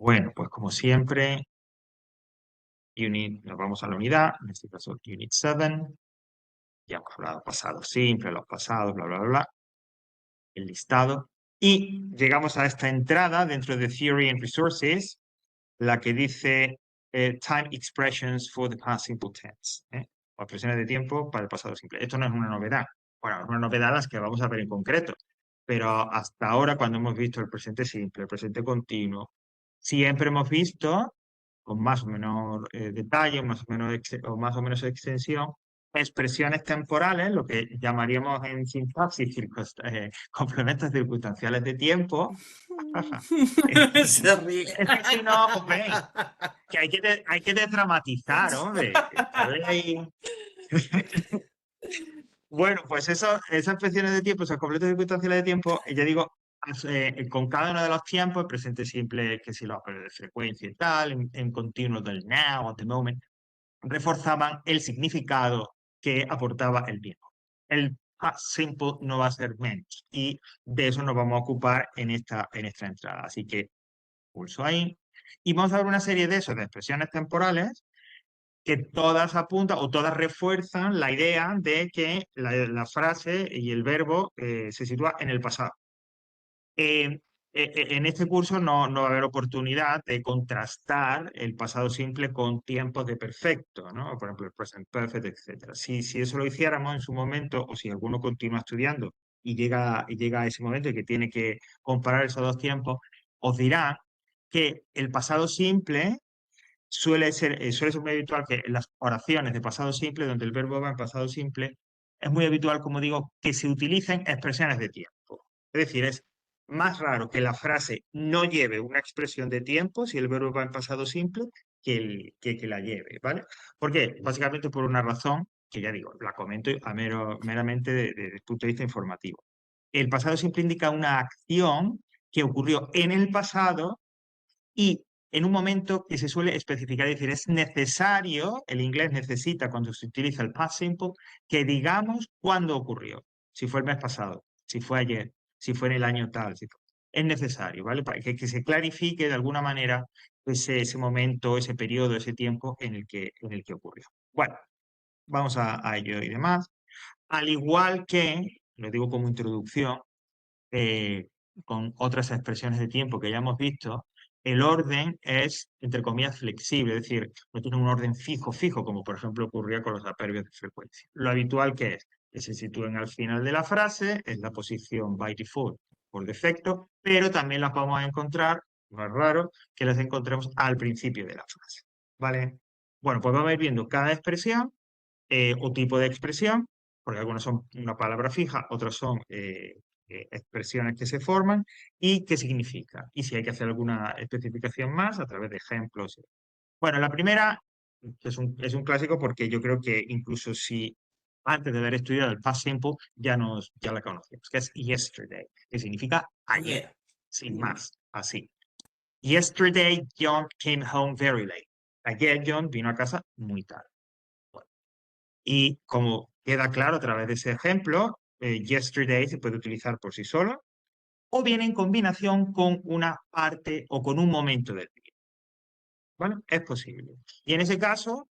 Bueno, pues como siempre, nos vamos a la unidad, en este caso Unit 7. Ya hemos hablado pasado simple, los pasados, bla, bla, bla, bla, el listado. Y llegamos a esta entrada dentro de Theory and Resources, la que dice Time Expressions for the Past Simple Tense. O expresiones de tiempo para el pasado simple. Esto no es una novedad. Bueno, es una novedad las que vamos a ver en concreto. Pero hasta ahora, cuando hemos visto el presente simple, el presente continuo, siempre hemos visto, con más o menos detalle, o más o menos extensión, expresiones temporales, lo que llamaríamos en sintaxis complementos circunstanciales de tiempo. Se ríe. Es que si no, hombre, que hay que desdramatizar, hombre. Dale ahí. Bueno, pues esas expresiones de tiempo, esos completos circunstanciales de tiempo, ya digo, con cada uno de los tiempos, el presente simple, que si los de frecuencia y tal, en continuo del now, at the moment, reforzaban el significado que aportaba el tiempo. El past simple no va a ser menos, y de eso nos vamos a ocupar en esta entrada. Así que pulso ahí, y vamos a ver una serie de esas, de expresiones temporales, que todas apuntan o todas refuerzan la idea de que frase y el verbo se sitúa en el pasado. En este curso no va a haber oportunidad de contrastar el pasado simple con tiempos de perfecto, ¿no? Por ejemplo, el present perfect, etc. Si eso lo hiciéramos en su momento, o si alguno continúa estudiando y llega a ese momento y que tiene que comparar esos dos tiempos, os dirá que el pasado simple suele ser muy habitual que en las oraciones de pasado simple, donde el verbo va en pasado simple, es muy habitual, como digo, que se utilicen expresiones de tiempo. Es decir, es más raro que la frase no lleve una expresión de tiempo si el verbo va en pasado simple que la lleve, ¿vale? ¿Por qué? Básicamente por una razón que ya digo, la comento meramente desde el punto de vista informativo. El pasado simple indica una acción que ocurrió en el pasado y en un momento que se suele especificar, es decir, es necesario, el inglés necesita cuando se utiliza el past simple, que digamos cuándo ocurrió, si fue el mes pasado, si fue ayer, si fue en el año tal, es necesario, ¿vale? Para que se clarifique de alguna manera ese momento, ese periodo, ese tiempo en el que ocurrió. Bueno, vamos a ello y demás. Al igual que, lo digo como introducción, con otras expresiones de tiempo que ya hemos visto, el orden es, entre comillas, flexible, es decir, no tiene un orden fijo, como por ejemplo ocurría con los adverbios de frecuencia. Lo habitual que es que se sitúen al final de la frase, es la posición by default, por defecto, pero también las vamos a encontrar, no es raro, que las encontremos al principio de la frase. ¿Vale? Bueno, pues vamos a ir viendo cada expresión o tipo de expresión, porque algunas son una palabra fija, otras son expresiones que se forman y qué significa. Y si hay que hacer alguna especificación más a través de ejemplos. Bueno, la primera es un clásico porque yo creo que incluso si antes de haber estudiado el past simple ya la conocemos, que es yesterday, que significa ayer, sin más, así. Yesterday John came home very late. Ayer John vino a casa muy tarde. Y como queda claro a través de ese ejemplo, yesterday se puede utilizar por sí solo o bien en combinación con una parte o con un momento del día. ¿Vale? Es posible. Y en ese caso,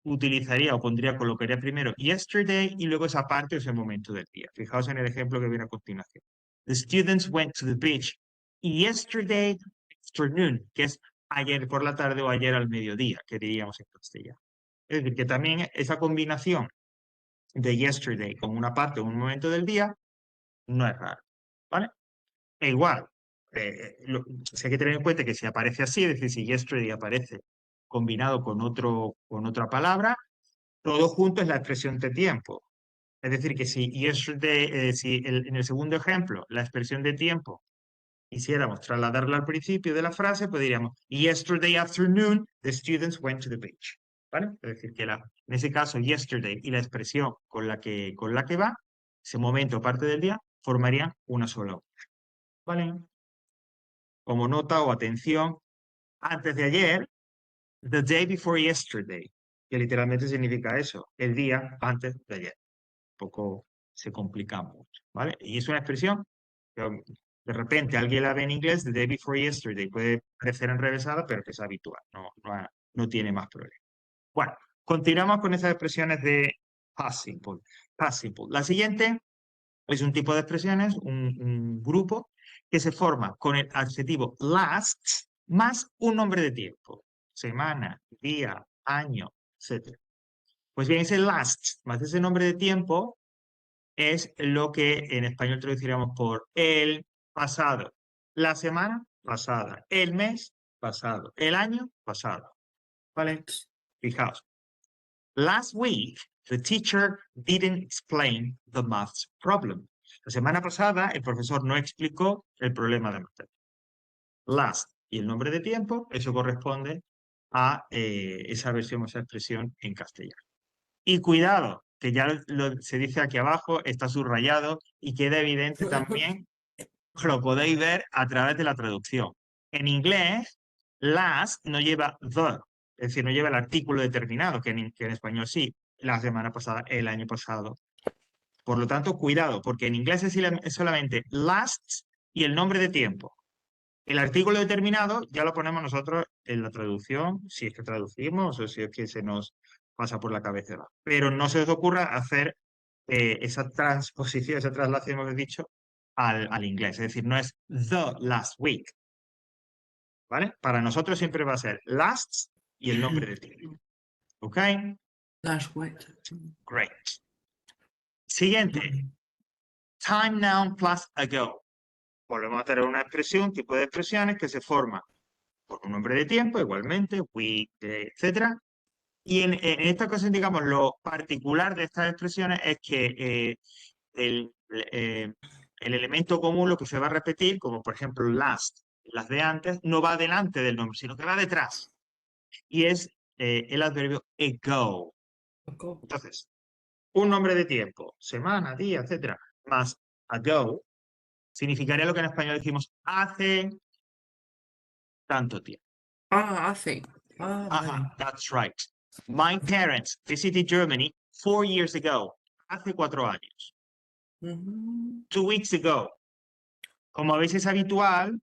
colocaría primero yesterday y luego esa parte o ese momento del día. Fijaos en el ejemplo que viene a continuación. The students went to the beach yesterday afternoon, que es ayer por la tarde o ayer al mediodía, que diríamos en castellano. Es decir, que también esa combinación de yesterday como una parte o un momento del día no es raro, ¿vale? E igual, si hay que tener en cuenta que si aparece así, es decir, si yesterday aparece combinado con otra palabra, todo junto es la expresión de tiempo. Es decir, que si yesterday, en el segundo ejemplo, la expresión de tiempo quisiéramos trasladarla al principio de la frase, pues diríamos, yesterday afternoon, the students went to the beach. ¿Vale? Es decir, que en ese caso, yesterday y la expresión con la que va, ese momento o parte del día, formarían una sola obra. ¿Vale? Como nota o atención, antes de ayer, the day before yesterday, que literalmente significa eso, el día antes de ayer. Un poco se complica mucho, ¿vale? Y es una expresión que De repente alguien la ve en inglés, the day before yesterday, puede parecer enrevesada, pero que es habitual, no tiene más problema. Bueno, continuamos con esas expresiones de past simple. Past simple. La siguiente es un tipo de expresiones, un grupo, que se forma con el adjetivo last más un nombre de tiempo. Semana, día, año, etc. Pues bien, ese last más ese nombre de tiempo es lo que en español traduciríamos por el pasado, la semana pasada, el mes pasado, el año pasado. ¿Vale? Fijaos. Last week, the teacher didn't explain the maths problem. La semana pasada, el profesor no explicó el problema de matemáticas. Last y el nombre de tiempo, eso corresponde a esa versión, esa expresión en castellano. Y cuidado, que ya se dice aquí abajo, está subrayado y queda evidente también, lo podéis ver a través de la traducción. En inglés, last no lleva the, es decir, no lleva el artículo determinado, que en español sí, la semana pasada, el año pasado. Por lo tanto, cuidado, porque en inglés es solamente last y el nombre de tiempo. El artículo determinado ya lo ponemos nosotros en la traducción, si es que traducimos o si es que se nos pasa por la cabeza. Pero no se os ocurra hacer esa transposición, esa traslación, hemos dicho, al inglés. Es decir, no es the last week. ¿Vale? Para nosotros siempre va a ser last y el nombre de tiempo. ¿Ok? Last week. Great. Siguiente. Time noun plus ago. Volvemos a tener una expresión, un tipo de expresiones que se forma por un nombre de tiempo, igualmente, week, day, etc. Y en esta ocasión, digamos, lo particular de estas expresiones es que el elemento común, lo que se va a repetir, como por ejemplo last, las de antes, no va delante del nombre, sino que va detrás. Y es el adverbio ago. Entonces, un nombre de tiempo, semana, día, etcétera, más ago, significaría lo que en español decimos hace tanto tiempo. Ah, hace. Ah, vale. Ajá, that's right. My parents visited Germany 4 years ago. Hace 4 años. Ujú. 2 weeks ago. Como veis, es habitual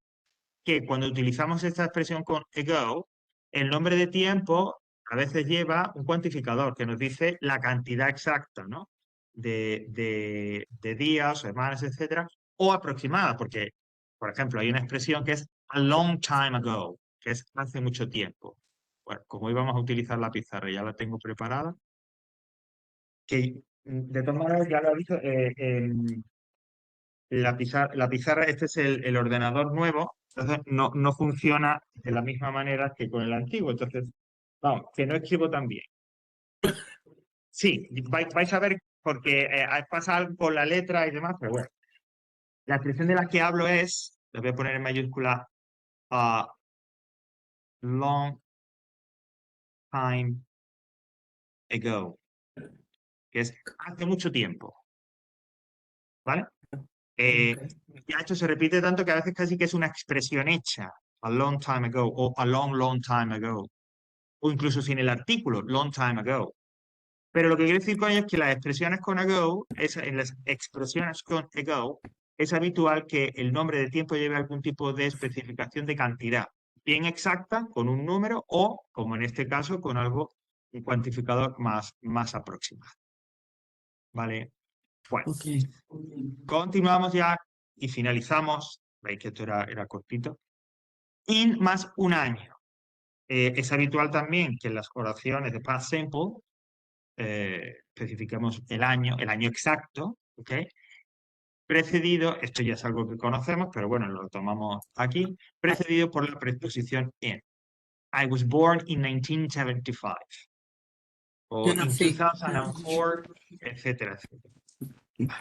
que cuando utilizamos esta expresión con ago, el nombre de tiempo a veces lleva un cuantificador que nos dice la cantidad exacta, ¿no? De días, semanas, etcétera, o aproximada, porque, por ejemplo, hay una expresión que es a long time ago, que es hace mucho tiempo. Bueno, como íbamos a utilizar la pizarra, ya la tengo preparada, que de todas maneras ya lo he visto, la pizarra, este es el ordenador nuevo, entonces no funciona de la misma manera que con el antiguo. Entonces, vamos, que no escribo tan bien. Sí, vais a ver porque pasa algo con la letra y demás, pero bueno. La expresión de la que hablo es, la voy a poner en mayúscula, long time ago, que es hace mucho tiempo, ¿vale? Ok. Ya esto se repite tanto que a veces casi que es una expresión hecha, a long time ago o a long, long time ago, o incluso sin el artículo, long time ago. Pero lo que quiero decir con ello es que las expresiones con ago, en las expresiones con ago, es habitual que el nombre de tiempo lleve algún tipo de especificación de cantidad, bien exacta, con un número, o, como en este caso, con algo, un cuantificador más aproximado. ¿Vale? Bueno, Ok. continuamos ya y finalizamos. Veis que esto era cortito. In más un año. Es habitual también que en las oraciones de past simple especificamos el año exacto, ¿ok? Precedido, esto ya es algo que conocemos, pero bueno, lo tomamos aquí, precedido por la preposición in. I was born in 1975. O Yo in nací. 2004, etcétera, etcétera.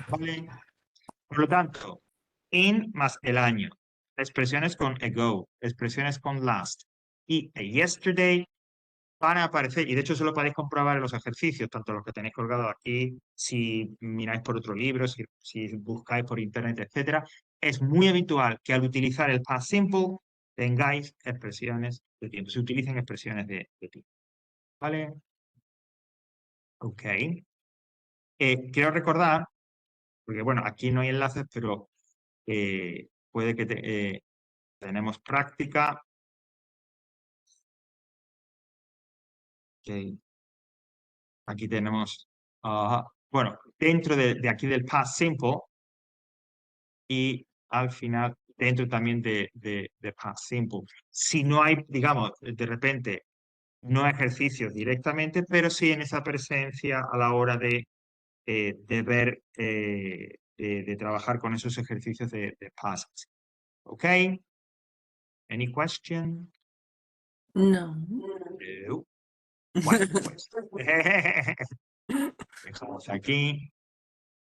¿Vale? Por lo tanto, in más el año. Expresiones con ago, expresiones con last. Y yesterday van a aparecer, y de hecho eso lo podéis comprobar en los ejercicios, tanto los que tenéis colgados aquí, si miráis por otro libro, si buscáis por internet, etcétera. Es muy habitual que al utilizar el past simple tengáis expresiones de tiempo, se utilicen expresiones de tiempo. ¿Vale? Ok. Quiero recordar, porque bueno, aquí no hay enlaces, pero puede que tenemos práctica. Okay. Aquí tenemos, bueno, dentro de aquí del past simple y al final dentro también de past simple. Si no hay, digamos, de repente, no ejercicios directamente, pero sí en esa presencia a la hora de ver, de trabajar con esos ejercicios de past. ¿Ok? Any question? No. No. Bueno, pues dejamos aquí.